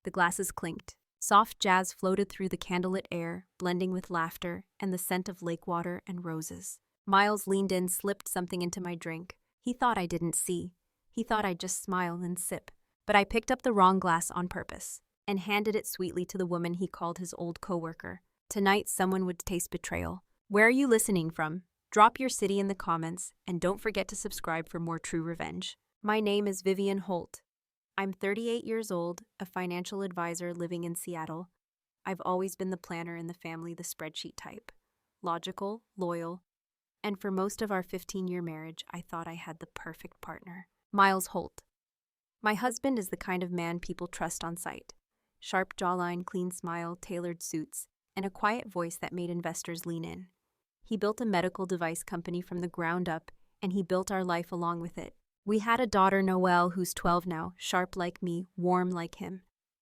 The glasses clinked. Soft jazz floated through the candlelit air, blending with laughter and the scent of lake water and roses. Miles leaned in, slipped something into my drink. He thought I didn't see. He thought I'd just smile and sip. But I picked up the wrong glass on purpose and handed it sweetly to the woman he called his old coworker. Tonight, someone would taste betrayal. Where are you listening from? Drop your city in the comments, and don't forget to subscribe for more true revenge. My name is Vivian Holt. I'm 38 years old, a financial advisor living in Seattle. I've always been the planner in the family, the spreadsheet type. Logical, loyal, and for most of our 15-year marriage, I thought I had the perfect partner. Miles Holt. My husband is the kind of man people trust on sight. Sharp jawline, clean smile, tailored suits, and a quiet voice that made investors lean in. He built a medical device company from the ground up, and he built our life along with it. We had a daughter, Noelle, who's 12 now, sharp like me, warm like him.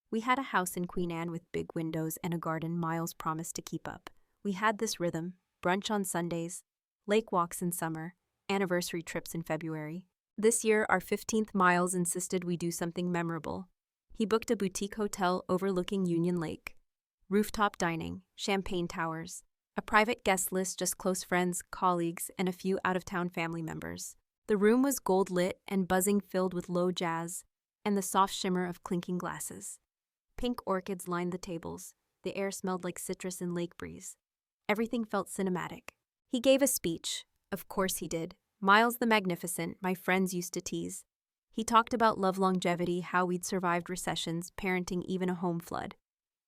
We had a house in Queen Anne with big windows and a garden Miles promised to keep up. We had this rhythm: brunch on Sundays, lake walks in summer, anniversary trips in February. This year, our 15th, Miles insisted we do something memorable. He booked a boutique hotel overlooking Union Lake. Rooftop dining, champagne towers, a private guest list, just close friends, colleagues, and a few out-of-town family members. The room was gold-lit and buzzing, filled with low jazz and the soft shimmer of clinking glasses. Pink orchids lined the tables. The air smelled like citrus and lake breeze. Everything felt cinematic. He gave a speech. Of course he did. Miles the Magnificent, my friends used to tease. He talked about love, longevity, how we'd survived recessions, parenting, even a home flood.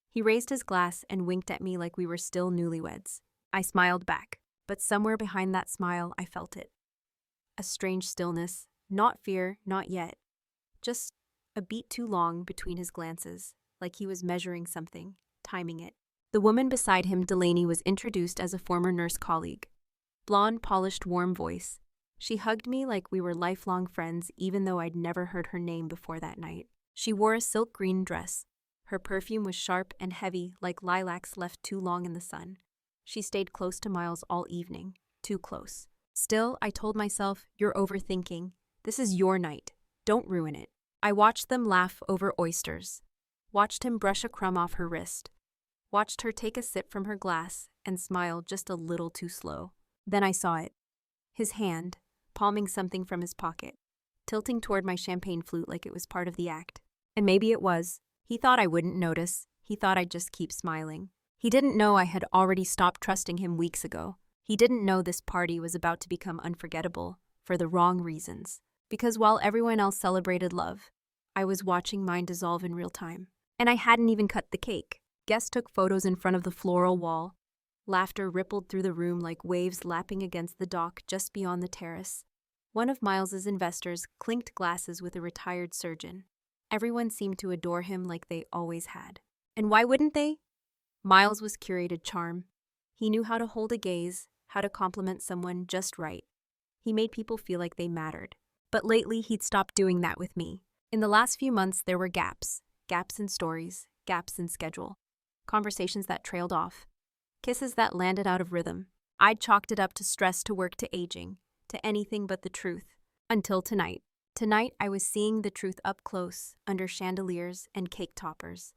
He raised his glass and winked at me like we were still newlyweds. I smiled back, but somewhere behind that smile, I felt it. A strange stillness, not fear, not yet. Just a beat too long between his glances, like he was measuring something, timing it. The woman beside him, Delaney, was introduced as a former nurse colleague. Blonde, polished, warm voice. She hugged me like we were lifelong friends, even though I'd never heard her name before that night. She wore a silk green dress. Her perfume was sharp and heavy, like lilacs left too long in the sun. She stayed close to Miles all evening, too close. Still, I told myself, you're overthinking. This is your night. Don't ruin it. I watched them laugh over oysters. Watched him brush a crumb off her wrist. Watched her take a sip from her glass and smile just a little too slow. Then I saw it. His hand, palming something from his pocket, tilting toward my champagne flute like it was part of the act. And maybe it was. He thought I wouldn't notice. He thought I'd just keep smiling. He didn't know I had already stopped trusting him weeks ago. He didn't know this party was about to become unforgettable for the wrong reasons. Because while everyone else celebrated love, I was watching mine dissolve in real time. And I hadn't even cut the cake. Guests took photos in front of the floral wall. Laughter rippled through the room like waves lapping against the dock just beyond the terrace. One of Miles's investors clinked glasses with a retired surgeon. Everyone seemed to adore him like they always had. And why wouldn't they? Miles was curated charm. He knew how to hold a gaze, how to compliment someone just right. He made people feel like they mattered. But lately, he'd stopped doing that with me. In the last few months, there were gaps. Gaps in stories, gaps in schedule. Conversations that trailed off. Kisses that landed out of rhythm. I'd chalked it up to stress, to work, to aging, to anything but the truth. Until tonight. Tonight, I was seeing the truth up close, under chandeliers and cake toppers.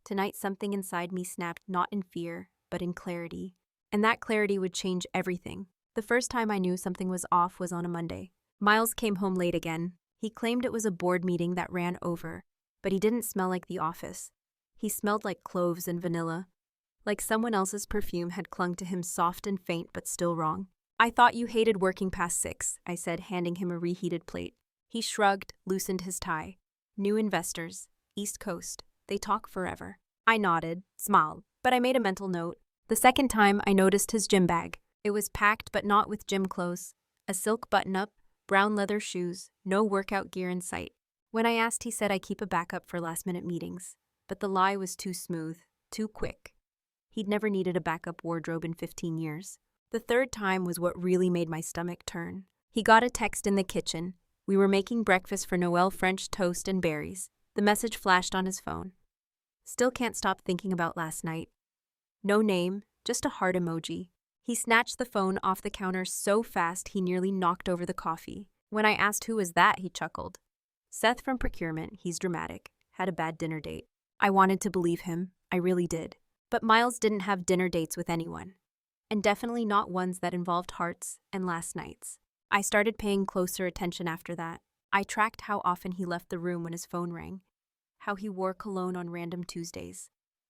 Tonight, something inside me snapped, not in fear, but in clarity. And that clarity would change everything. The first time I knew something was off was on a Monday. Miles came home late again. He claimed it was a board meeting that ran over, but he didn't smell like the office. He smelled like cloves and vanilla. Like someone else's perfume had clung to him, soft and faint but still wrong. I thought you hated working past 6, I said, handing him a reheated plate. He shrugged, loosened his tie. New investors, East Coast, they talk forever. I nodded, smiled, but I made a mental note. The second time, I noticed his gym bag. It was packed but not with gym clothes. A silk button-up, brown leather shoes, no workout gear in sight. When I asked, he said I keep a backup for last-minute meetings. But the lie was too smooth, too quick. He'd never needed a backup wardrobe in 15 years. The third time was what really made my stomach turn. He got a text in the kitchen. We were making breakfast for Noelle, French toast and berries. The message flashed on his phone. Still can't stop thinking about last night. No name, just a heart emoji. He snatched the phone off the counter so fast he nearly knocked over the coffee. When I asked who was that, he chuckled. Seth from procurement, he's dramatic. Had a bad dinner date. I wanted to believe him, I really did. But Miles didn't have dinner dates with anyone. And definitely not ones that involved hearts and last nights. I started paying closer attention after that. I tracked how often he left the room when his phone rang, how he wore cologne on random Tuesdays,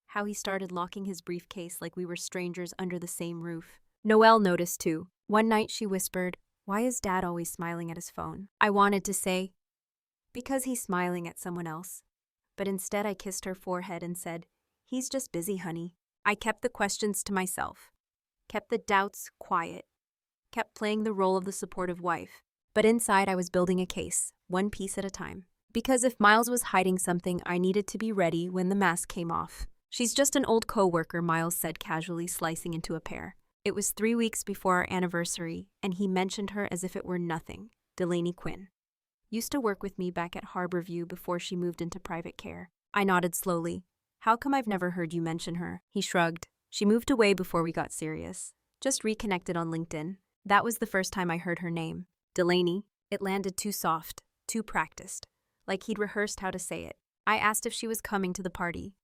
how he started locking his briefcase like we were strangers under the same roof. Noelle noticed too. One night she whispered, "Why is Dad always smiling at his phone?" I wanted to say, "Because he's smiling at someone else." But instead I kissed her forehead and said, "He's just busy, honey." I kept the questions to myself, kept the doubts quiet, kept playing the role of the supportive wife. But inside I was building a case, one piece at a time. Because if Miles was hiding something, I needed to be ready when the mask came off. "She's just an old coworker," Miles said casually, slicing into a pear. It was 3 weeks before our anniversary, and he mentioned her as if it were nothing. Delaney Quinn. Used to work with me back at Harborview before she moved into private care. I nodded slowly. "How come I've never heard you mention her?" He shrugged. "She moved away before we got serious. Just reconnected on LinkedIn. That was the first time I heard her name. Delaney." It landed too soft, too practiced, like he'd rehearsed how to say it. I asked if she was coming to the party.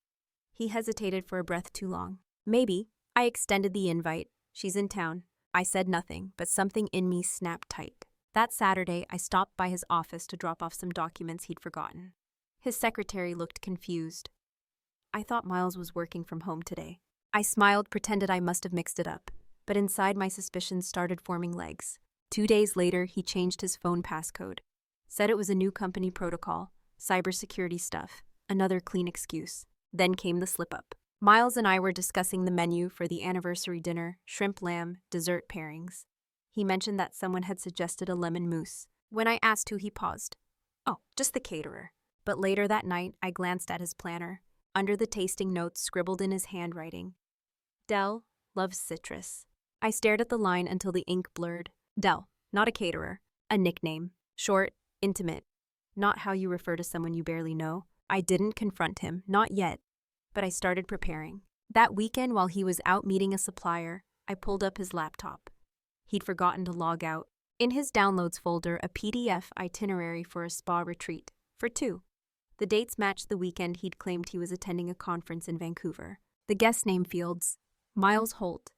He hesitated for a breath too long. "Maybe." I extended the invite. "She's in town." I said nothing, but something in me snapped tight. That Saturday, I stopped by his office to drop off some documents he'd forgotten. His secretary looked confused. "I thought Miles was working from home today." I smiled, pretended I must have mixed it up. But inside my suspicions started forming legs. 2 days later, he changed his phone passcode. Said it was a new company protocol, cybersecurity stuff, another clean excuse. Then came the slip-up. Miles and I were discussing the menu for the anniversary dinner, shrimp lamb, dessert pairings. He mentioned that someone had suggested a lemon mousse. When I asked who, he paused. "Oh, just the caterer." But later that night, I glanced at his planner. Under the tasting notes scribbled in his handwriting, "Del loves citrus." I stared at the line until the ink blurred. Del, not a caterer. A nickname. Short, intimate. Not how you refer to someone you barely know. I didn't confront him, not yet. But I started preparing. That weekend, while he was out meeting a supplier, I pulled up his laptop. He'd forgotten to log out. In his downloads folder, a PDF itinerary for a spa retreat. For 2. The dates matched the weekend he'd claimed he was attending a conference in Vancouver. The guest name fields: Miles Holt,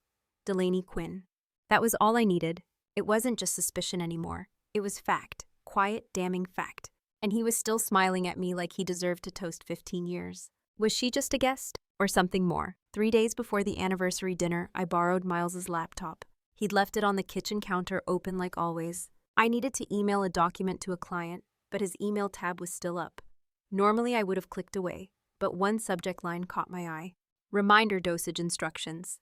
Delaney Quinn. That was all I needed. It wasn't just suspicion anymore. It was fact. Quiet, damning fact. And he was still smiling at me like he deserved to toast 15 years. Was she just a guest? Or something more? 3 days before the anniversary dinner, I borrowed Miles's laptop. He'd left it on the kitchen counter open like always. I needed to email a document to a client, but his email tab was still up. Normally I would have clicked away, but one subject line caught my eye. Reminder dosage instructions.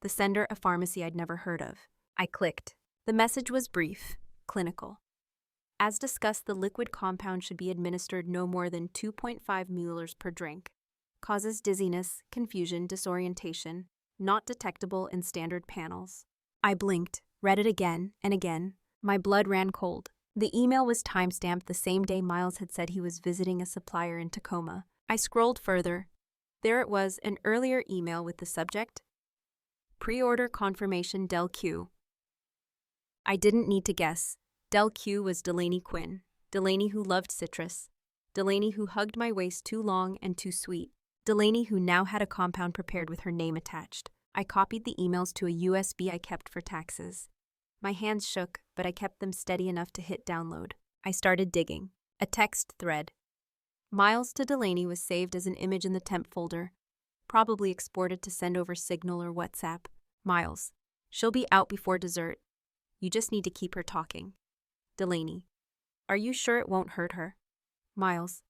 The sender, a pharmacy I'd never heard of. I clicked. The message was brief, clinical. As discussed, the liquid compound should be administered no more than 2.5 milliliters per drink. Causes dizziness, confusion, disorientation, not detectable in standard panels. I blinked, read it again and again. My blood ran cold. The email was timestamped the same day Miles had said he was visiting a supplier in Tacoma. I scrolled further. There it was, an earlier email with the subject: Pre-order confirmation Del Q. I didn't need to guess. Del Q was Delaney Quinn. Delaney who loved citrus. Delaney who hugged my waist too long and too sweet. Delaney who now had a compound prepared with her name attached. I copied the emails to a USB I kept for taxes. My hands shook, but I kept them steady enough to hit download. I started digging. A text thread. Miles to Delaney was saved as an image in the temp folder, probably exported to send over Signal or WhatsApp. Miles. She'll be out before dessert. You just need to keep her talking. Delaney. Are you sure it won't hurt her? Miles.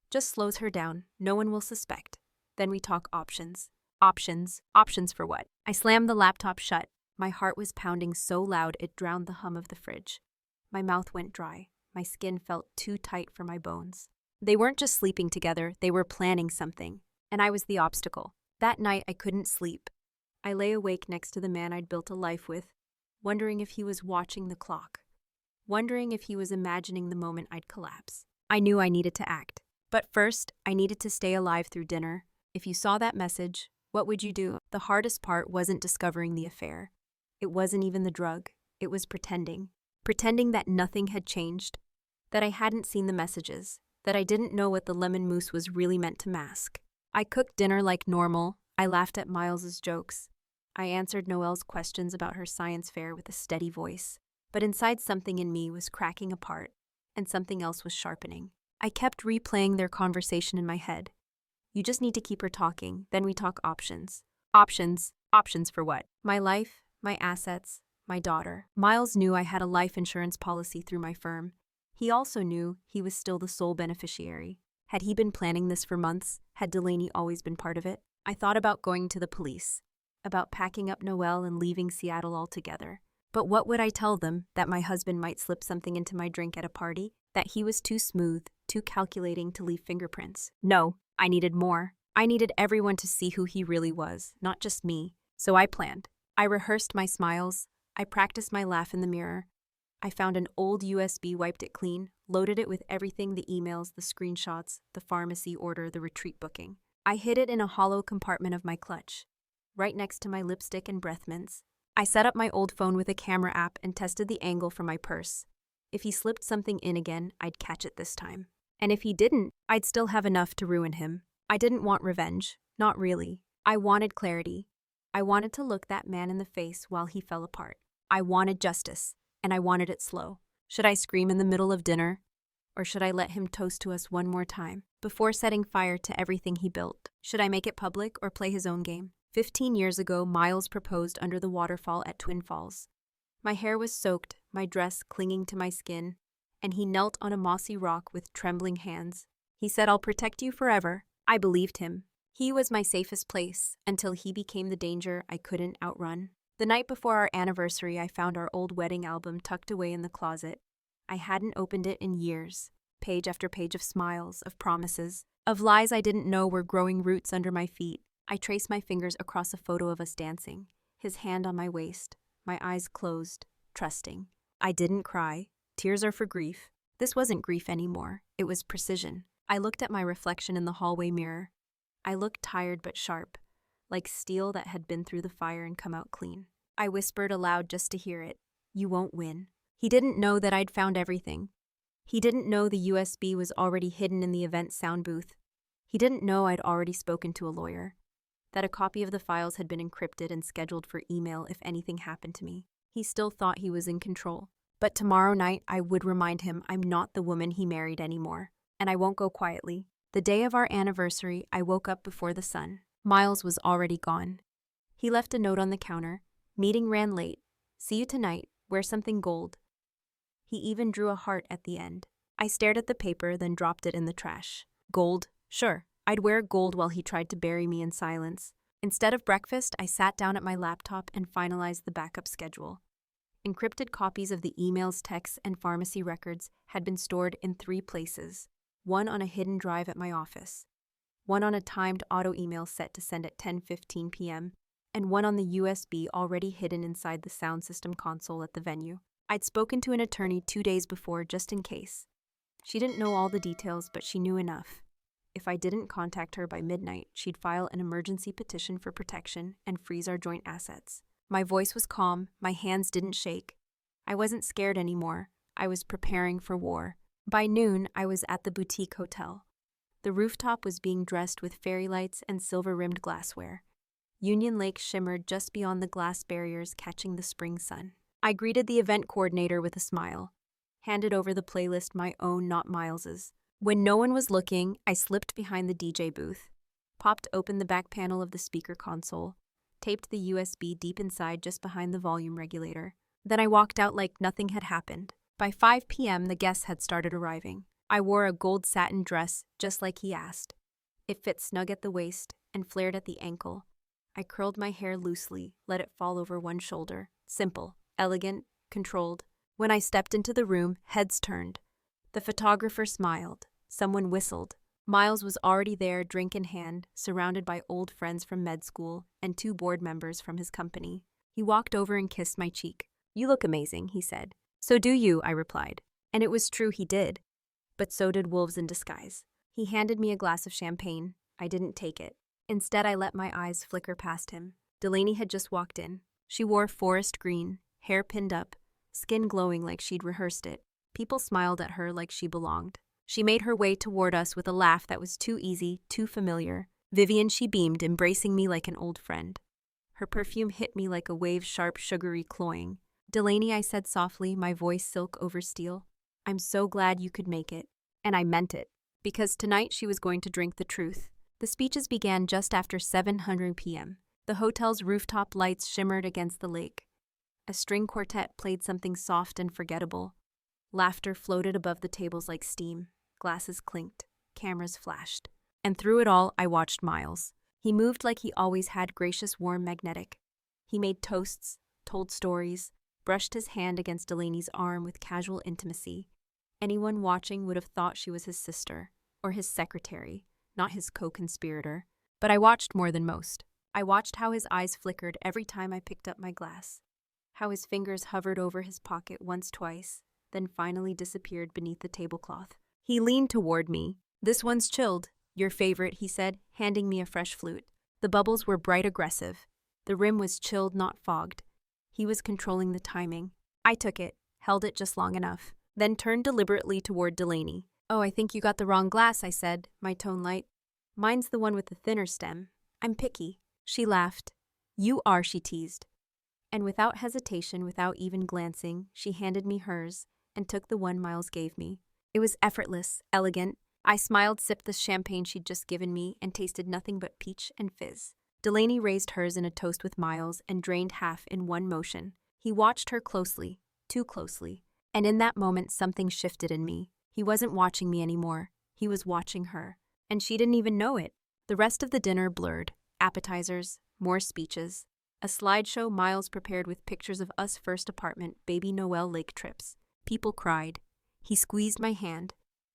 Just slows her down. No one will suspect. Then we talk options. Options. Options for what? I slammed the laptop shut. My heart was pounding so loud it drowned the hum of the fridge. My mouth went dry. My skin felt too tight for my bones. They weren't just sleeping together, they were planning something. And I was the obstacle. That night I couldn't sleep. I lay awake next to the man I'd built a life with, wondering if he was watching the clock. Wondering if he was imagining the moment I'd collapse. I knew I needed to act. But first, I needed to stay alive through dinner. If you saw that message, what would you do? The hardest part wasn't discovering the affair. It wasn't even the drug. It was pretending. Pretending that nothing had changed. That I hadn't seen the messages. that I didn't know what the lemon mousse was really meant to mask. I cooked dinner like normal. I laughed at Miles's jokes. I answered Noelle's questions about her science fair with a steady voice. But inside, something in me was cracking apart, and something else was sharpening. I kept replaying their conversation in my head. You just need to keep her talking, then we talk options. Options? Options for what? My life, my assets, my daughter. Miles knew I had a life insurance policy through my firm. He also knew he was still the sole beneficiary. Had he been planning this for months? Had Delaney always been part of it? I thought about going to the police, about packing up Noelle and leaving Seattle altogether. But what would I tell them? That my husband might slip something into my drink at a party? That he was too smooth, too calculating to leave fingerprints? No, I needed more. I needed everyone to see who he really was, not just me. So I planned. I rehearsed my smiles. I practiced my laugh in the mirror. I found an old USB, wiped it clean, loaded it with everything, the emails, the screenshots, the pharmacy order, the retreat booking. I hid it in a hollow compartment of my clutch, right next to my lipstick and breath mints. I set up my old phone with a camera app and tested the angle from my purse. If he slipped something in again, I'd catch it this time. And if he didn't, I'd still have enough to ruin him. I didn't want revenge. Not really. I wanted clarity. I wanted to look that man in the face while he fell apart. I wanted justice, and I wanted it slow. Should I scream in the middle of dinner? Or should I let him toast to us one more time, before setting fire to everything he built? Should I make it public or play his own game? 15 years ago, Miles proposed under the waterfall at Twin Falls. My hair was soaked, my dress clinging to my skin, and he knelt on a mossy rock with trembling hands. He said, "I'll protect you forever." I believed him. He was my safest place, until he became the danger I couldn't outrun. The night before our anniversary, I found our old wedding album tucked away in the closet. I hadn't opened it in years. Page after page of smiles, of promises, of lies I didn't know were growing roots under my feet. I traced my fingers across a photo of us dancing, his hand on my waist, my eyes closed, trusting. I didn't cry. Tears are for grief. This wasn't grief anymore. It was precision. I looked at my reflection in the hallway mirror. I looked tired but sharp, like steel that had been through the fire and come out clean. I whispered aloud just to hear it. You won't win. He didn't know that I'd found everything. He didn't know the USB was already hidden in the event sound booth. He didn't know I'd already spoken to a lawyer, that a copy of the files had been encrypted and scheduled for email if anything happened to me. He still thought he was in control. But tomorrow night, I would remind him I'm not the woman he married anymore. And I won't go quietly. The day of our anniversary, I woke up before the sun. Miles was already gone. He left a note on the counter. Meeting ran late. See you tonight. Wear something gold. He even drew a heart at the end. I stared at the paper, then dropped it in the trash. Gold? Sure. I'd wear gold while he tried to bury me in silence. Instead of breakfast, I sat down at my laptop and finalized the backup schedule. Encrypted copies of the emails, texts, and pharmacy records had been stored in 3 places. One on a hidden drive at my office, one on a timed auto email set to send at 10:15 p.m., and one on the USB already hidden inside the sound system console at the venue. I'd spoken to an attorney 2 days before just in case. She didn't know all the details, but she knew enough. If I didn't contact her by midnight, she'd file an emergency petition for protection and freeze our joint assets. My voice was calm, my hands didn't shake. I wasn't scared anymore. I was preparing for war. By noon, I was at the boutique hotel. The rooftop was being dressed with fairy lights and silver-rimmed glassware. Union Lake shimmered just beyond the glass barriers, catching the spring sun. I greeted the event coordinator with a smile, handed over the playlist, my own, not Miles's. When no one was looking, I slipped behind the DJ booth, popped open the back panel of the speaker console, taped the USB deep inside just behind the volume regulator. Then I walked out like nothing had happened. By 5 p.m., the guests had started arriving. I wore a gold satin dress, just like he asked. It fit snug at the waist and flared at the ankle. I curled my hair loosely, let it fall over one shoulder. Simple, elegant, controlled. When I stepped into the room, heads turned. The photographer smiled. Someone whistled. Miles was already there, drink in hand, surrounded by old friends from med school and 2 board members from his company. He walked over and kissed my cheek. "You look amazing," he said. "So do you," I replied. And it was true, he did. But so did wolves in disguise. He handed me a glass of champagne. I didn't take it. Instead, I let my eyes flicker past him. Delaney had just walked in. She wore forest green, hair pinned up, skin glowing like she'd rehearsed it. People smiled at her like she belonged. She made her way toward us with a laugh that was too easy, too familiar. Vivian, she beamed, embracing me like an old friend. Her perfume hit me like a wave, sharp, sugary, cloying. Delaney, I said softly, my voice silk over steel. I'm so glad you could make it. And I meant it. Because tonight she was going to drink the truth. The speeches began just after 7:00 p.m. The hotel's rooftop lights shimmered against the lake. A string quartet played something soft and forgettable. Laughter floated above the tables like steam. Glasses clinked. Cameras flashed. And through it all, I watched Miles. He moved like he always had, gracious, warm, magnetic. He made toasts, told stories, brushed his hand against Delaney's arm with casual intimacy. Anyone watching would have thought she was his sister, or his secretary, not his co-conspirator. But I watched more than most. I watched how his eyes flickered every time I picked up my glass, how his fingers hovered over his pocket once, twice, then finally disappeared beneath the tablecloth. He leaned toward me. This one's chilled. Your favorite, he said, handing me a fresh flute. The bubbles were bright, aggressive. The rim was chilled, not fogged. He was controlling the timing. I took it, held it just long enough, then turned deliberately toward Delaney. Oh, I think you got the wrong glass, I said, my tone light. Mine's the one with the thinner stem. I'm picky. She laughed. You are, she teased. And without hesitation, without even glancing, she handed me hers and took the one Miles gave me. It was effortless, elegant. I smiled, sipped the champagne she'd just given me, and tasted nothing but peach and fizz. Delaney raised hers in a toast with Miles and drained half in one motion. He watched her closely, too closely. And in that moment, something shifted in me. He wasn't watching me anymore. He was watching her. And she didn't even know it. The rest of the dinner blurred. Appetizers, more speeches. A slideshow Miles prepared with pictures of us first apartment, baby Noel lake trips. People cried. He squeezed my hand.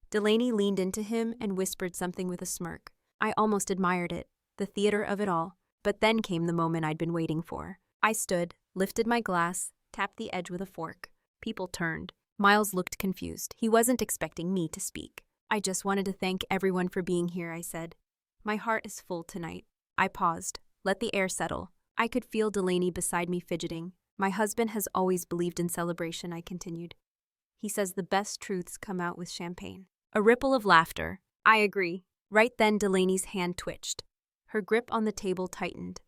Delaney leaned into him and whispered something with a smirk. I almost admired it, the theater of it all. But then came the moment I'd been waiting for. I stood, lifted my glass, tapped the edge with a fork. People turned. Miles looked confused. He wasn't expecting me to speak. I just wanted to thank everyone for being here, I said. My heart is full tonight. I paused, let the air settle. I could feel Delaney beside me fidgeting. My husband has always believed in celebration, I continued. He says the best truths come out with champagne. A ripple of laughter. I agree. Right then, Delaney's hand twitched. Her grip on the table tightened.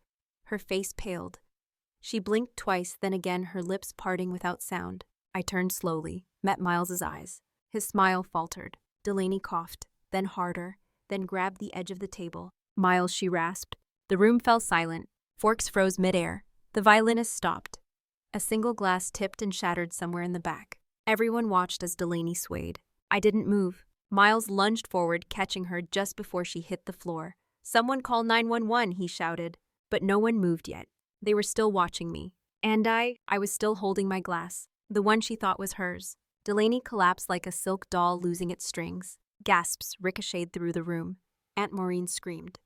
Her face paled. She blinked twice, then again, her lips parting without sound. I turned slowly, met Miles's eyes. His smile faltered. Delaney coughed, then harder, then grabbed the edge of the table. Miles, she rasped. The room fell silent. Forks froze midair. The violinist stopped. A single glass tipped and shattered somewhere in the back. Everyone watched as Delaney swayed. I didn't move. Miles lunged forward, catching her just before she hit the floor. Someone call 911, he shouted. But no one moved yet. They were still watching me. And I was still holding my glass, the one she thought was hers. Delaney collapsed like a silk doll losing its strings. Gasps ricocheted through the room. Aunt Maureen screamed.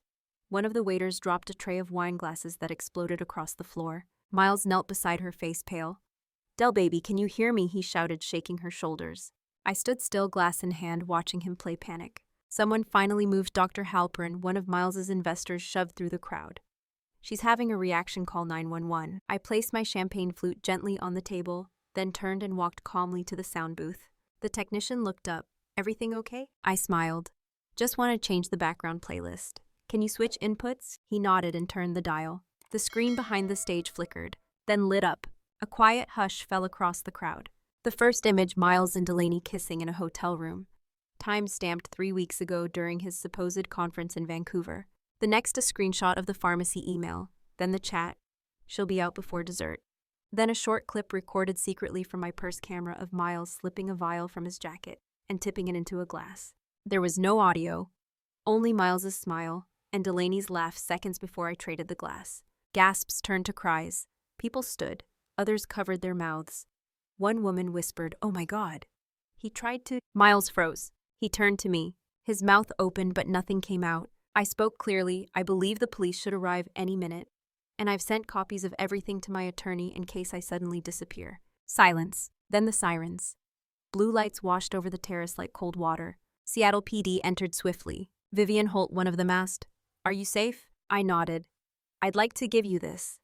One of the waiters dropped a tray of wine glasses that exploded across the floor. Miles knelt beside her, face pale. Del baby, can you hear me? He shouted, shaking her shoulders. I stood still, glass in hand, watching him play panic. Someone finally moved. Dr. Halperin, one of Miles's investors, shoved through the crowd. She's having a reaction, call 911. I placed my champagne flute gently on the table, then turned and walked calmly to the sound booth. The technician looked up. Everything okay? I smiled. Just want to change the background playlist. Can you switch inputs? He nodded and turned the dial. The screen behind the stage flickered, then lit up. A quiet hush fell across the crowd. The first image, Miles and Delaney kissing in a hotel room. Time stamped 3 weeks ago during his supposed conference in Vancouver. The next, a screenshot of the pharmacy email. Then the chat. She'll be out before dessert. Then a short clip recorded secretly from my purse camera of Miles slipping a vial from his jacket and tipping it into a glass. There was no audio, only Miles's smile and Delaney's laugh seconds before I traded the glass. Gasps turned to cries. People stood. Others covered their mouths. One woman whispered, "Oh my God." He tried to... Miles froze. He turned to me. His mouth opened, but nothing came out. I spoke clearly. I believe the police should arrive any minute. And I've sent copies of everything to my attorney in case I suddenly disappear. Silence. Then the sirens. Blue lights washed over the terrace like cold water. Seattle PD entered swiftly. Vivian Holt, one of them, asked, "Are you safe?" I nodded. "I'd like to give you this."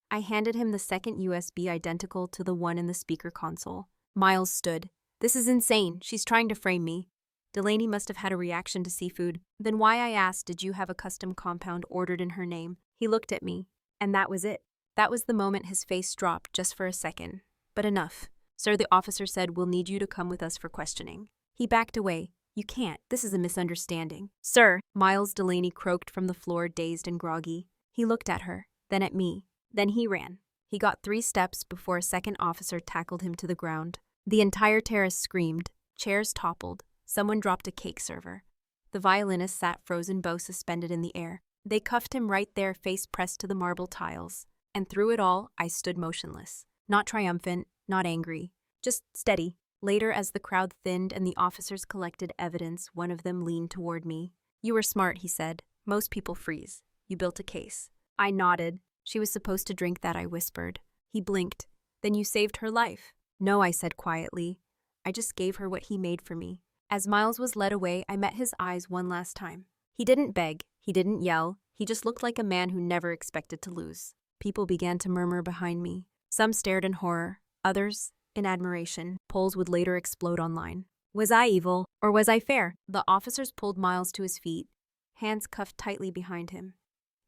I handed him the second USB identical to the one in the speaker console. Miles stood. "This is insane. She's trying to frame me." Delaney must have had a reaction to seafood. Then why, I asked, did you have a custom compound ordered in her name? He looked at me, and that was it. That was the moment his face dropped just for a second. But enough. Sir, the officer said, we'll need you to come with us for questioning. He backed away. You can't. This is a misunderstanding. Sir, Miles Delaney croaked from the floor, dazed and groggy. He looked at her, then at me. Then he ran. He got 3 steps before a second officer tackled him to the ground. The entire terrace screamed. Chairs toppled. Someone dropped a cake server. The violinist sat frozen bow suspended in the air. They cuffed him right there, face pressed to the marble tiles. And through it all, I stood motionless. Not triumphant, not angry. Just steady. Later, as the crowd thinned and the officers collected evidence, one of them leaned toward me. You were smart, he said. Most people freeze. You built a case. I nodded. She was supposed to drink that, I whispered. He blinked. Then you saved her life. No, I said quietly. I just gave her what he made for me. As Miles was led away, I met his eyes one last time. He didn't beg. He didn't yell. He just looked like a man who never expected to lose. People began to murmur behind me. Some stared in horror. Others in admiration. Polls would later explode online. Was I evil, or was I fair? The officers pulled Miles to his feet, hands cuffed tightly behind him.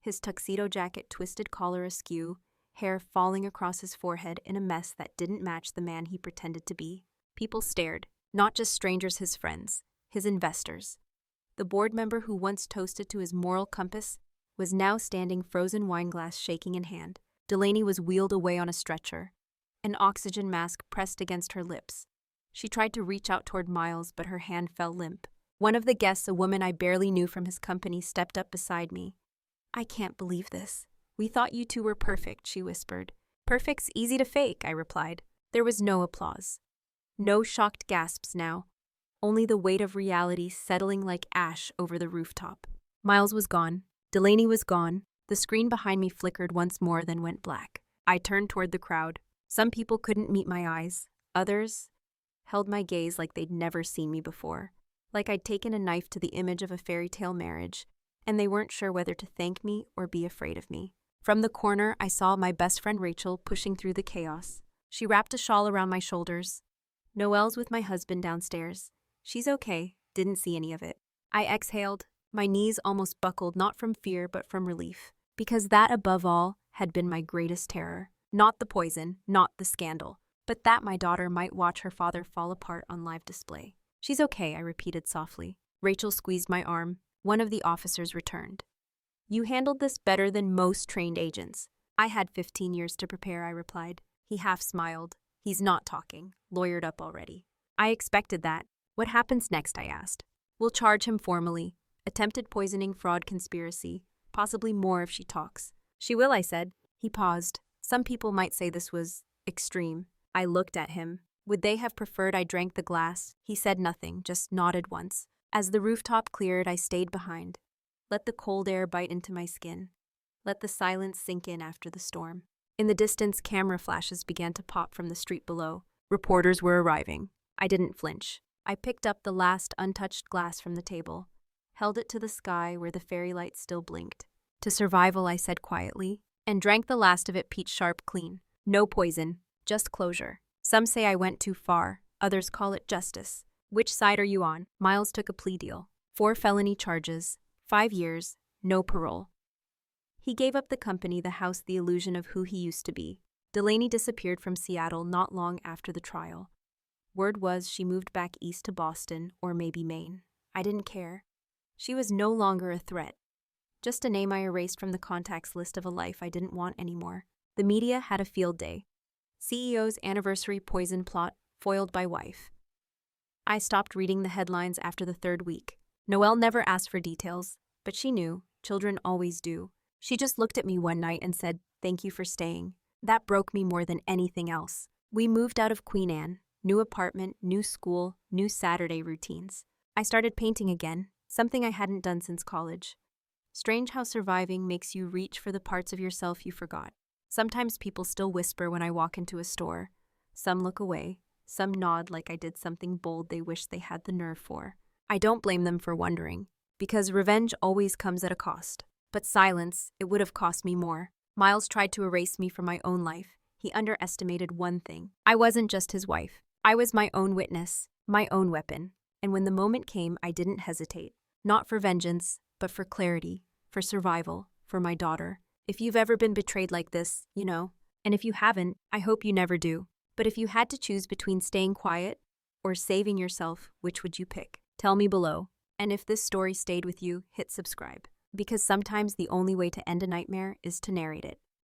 His tuxedo jacket twisted collar askew, hair falling across his forehead in a mess that didn't match the man he pretended to be. People stared, not just strangers, his friends, his investors. The board member who once toasted to his moral compass was now standing, frozen wine glass shaking in hand. Delaney was wheeled away on a stretcher, an oxygen mask pressed against her lips. She tried to reach out toward Miles, but her hand fell limp. One of the guests, a woman I barely knew from his company, stepped up beside me. I can't believe this. We thought you two were perfect, she whispered. Perfect's easy to fake, I replied. There was no applause. No shocked gasps now. Only the weight of reality settling like ash over the rooftop. Miles was gone. Delaney was gone. The screen behind me flickered once more, then went black. I turned toward the crowd. Some people couldn't meet my eyes. Others held my gaze like they'd never seen me before. Like I'd taken a knife to the image of a fairy tale marriage, and they weren't sure whether to thank me or be afraid of me. From the corner, I saw my best friend Rachel pushing through the chaos. She wrapped a shawl around my shoulders. Noelle's with my husband downstairs. She's okay, didn't see any of it. I exhaled. My knees almost buckled, not from fear but from relief. Because that, above all, had been my greatest terror. Not the poison, not the scandal, but that my daughter might watch her father fall apart on live display. She's okay, I repeated softly. Rachel squeezed my arm. One of the officers returned. You handled this better than most trained agents. I had 15 years to prepare, I replied. He half smiled. He's not talking, lawyered up already. I expected that. What happens next, I asked. We'll charge him formally. Attempted poisoning, fraud, conspiracy. Possibly more if she talks. She will, I said. He paused. Some people might say this was extreme. I looked at him. Would they have preferred I drank the glass? He said nothing, just nodded once. As the rooftop cleared, I stayed behind. Let the cold air bite into my skin. Let the silence sink in after the storm. In the distance, camera flashes began to pop from the street below. Reporters were arriving. I didn't flinch. I picked up the last untouched glass from the table, held it to the sky where the fairy light still blinked. To survival, I said quietly, and drank the last of it peach sharp clean. No poison, just closure. Some say I went too far. Others call it justice. Which side are you on? Miles took a plea deal. 4 felony charges, 5 years, no parole. He gave up the company, the house, the illusion of who he used to be. Delaney disappeared from Seattle not long after the trial. Word was she moved back east to Boston, or maybe Maine. I didn't care. She was no longer a threat. Just a name I erased from the contacts list of a life I didn't want anymore. The media had a field day. CEO's anniversary poison plot foiled by wife. I stopped reading the headlines after the 3rd week. Noelle never asked for details, but she knew. Children always do. She just looked at me one night and said, "Thank you for staying." That broke me more than anything else. We moved out of Queen Anne. New apartment, new school, new Saturday routines. I started painting again, something I hadn't done since college. Strange how surviving makes you reach for the parts of yourself you forgot. Sometimes people still whisper when I walk into a store. Some look away. Some nod like I did something bold they wish they had the nerve for. I don't blame them for wondering, because revenge always comes at a cost. But silence, it would have cost me more. Miles tried to erase me from my own life. He underestimated one thing. I wasn't just his wife. I was my own witness, my own weapon. And when the moment came, I didn't hesitate. Not for vengeance, but for clarity, for survival, for my daughter. If you've ever been betrayed like this, you know. And if you haven't, I hope you never do. But if you had to choose between staying quiet or saving yourself, which would you pick? Tell me below. And if this story stayed with you, hit subscribe. Because sometimes the only way to end a nightmare is to narrate it.